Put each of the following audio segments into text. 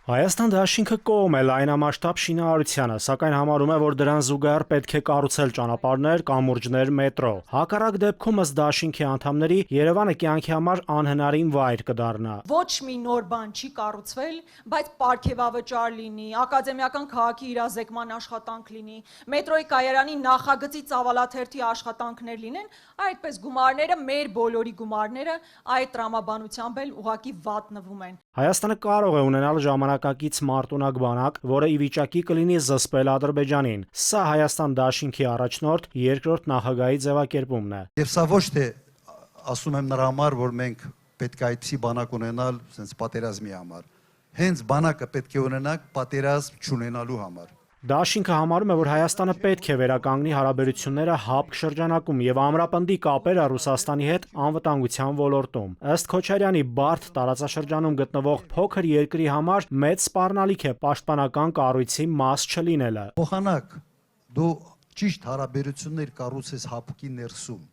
Հայաստան դաշինքը կողմ է լայնամասշտաբ շինարարությանը, սակայն համարում է, որ դրան զուգահեռ պետք է կառուցել ճանապարհներ, կամուրջներ, մետրո։ Հակառակ դեպքում ըստ դաշինքի անդամների Երևանը կյանքի համար անհնարին վայր կդառնա։ Ոչ մի նոր բան չի կառուցվել, բայց պարգևավճար լինի, ակադեմիական քաղաքի իրազեկման աշխատանք լինի, մետրոյի կայարանի նախագծի ծավալաթերթի աշխատանքներ լինեն, այդպես գումարները, մեր բոլորի գումարները այդ տրամաբանությամբ էլ ուղղակի վատնվում են։ Հայաստանը կարող է ունենալ ժամանակակից մարտունակ բանակ, որը ի վիճակի կլինի զսպել Ադրբեջանին։ Սա Հայաստան դաշինքի առաջնորդ երկրորդ նախագահի ձևակերպումն է։ Եվ սա ոչ թե ասում եմ նրա համար, որ մենք պետք է այդպիսի բանակ ունենալ sense պատերազմի համար։ Հենց բանակը պետք է ունենանք պատերազմ չունենալու համար։ Դաշինքը համարում է, որ Հայաստանը պետք է վերականգնի հարաբերությունները ՀԱՊԿ շրջանակում եւ ամրապնդի կապերը Ռուսաստանի հետ անվտանգության ոլորտում։ Ըստ Քոչարյանի, բարդ տարածաշրջանում գտնվող փոքր երկրի համար մեծ սպառնալիք է պաշտպանական կառույցի մաս չլինելը։ Փոխանակ դու ճիշտ հարաբերություններ կառուցես ՀԱՊԿ-ի ներսում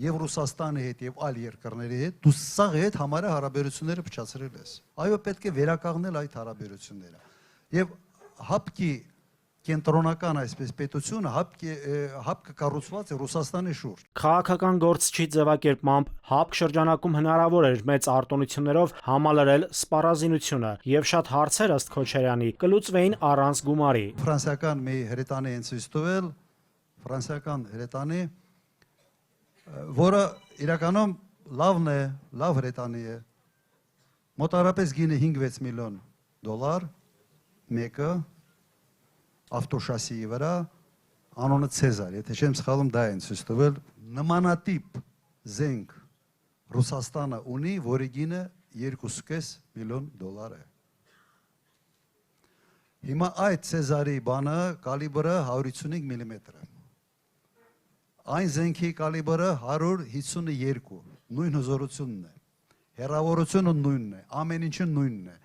եւ Ռուսաստանի հետ եւ այլ երկրների հետ, դու սաղ հետ համարը հարաբերությունները փչացրել ես։ Այո, պետք է վերականգնել այդ հարաբերությունները։ Եվ ՀԱՊԿ-ի կենտրոնական այսպես պետությունը ՀԱՊԿ-ը կառուցված է Ռուսաստանի շուրջ։ Քաղաքական գործչի ձևակերպմամբ ՀԱՊԿ շրջանակում հնարավոր էր մեծ արտոնություններով համալրել սպառազինությունը եւ շատ հարցեր ըստ Քոչարյանի կլուծվեին առանց գումարի։ Ֆրանսիական մի հրետանի են ցույց տվել, ֆրանսիական հրետանի, որը իրականում լավն է, լավ հրետանի է։ Մոտարապես գինը 5-6 միլիոն դոլար մեկը ավտոշասիի վրա, անունը Ցեզար, եթե չեմ սխալվում, դա են ցույց տվել, նմանատիպ զենք Ռուսաստանը ունի, որի գինը 2.5 միլիոն դոլար է։ Հիմա այդ Ցեզարի բանը կալիբրը 155 մմ է։ Այն զենքի կալիբրը 152, նույն հզորությունն է, հեռավորությունը նույնն է, ամեն ինչը նույնն է։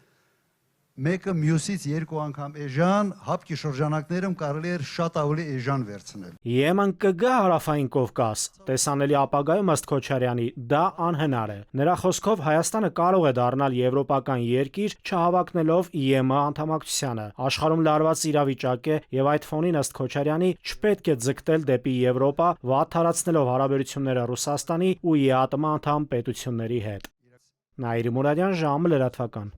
Մեկը մյուսից երկու անգամ էժան, ՀԱՊԿ-ի շրջանակներում կարելի էր շատ ավելի էժան վերցնել։ Եմեն կգա հարավային Կովկաս, տեսանելի ապագայում ըստ Քոչարյանի դա անհնար է։ Նրա խոսքով Հայաստանը կարող է դառնալ եվրոպական երկիր, չհավակնելով ԵՄ անդամակցությանը։ Աշխարհում լարված իրավիճակ է եւ այդ ֆոնին ըստ Քոչարյանի չպետք է ձգտել դեպի Եվրոպա, վատթարացնելով հարաբերությունները Ռուսաստանի ու ԵԱՏՄ անդամ պետությունների հետ։ Նաիրի Մուրադյան, ժամը լրատվական։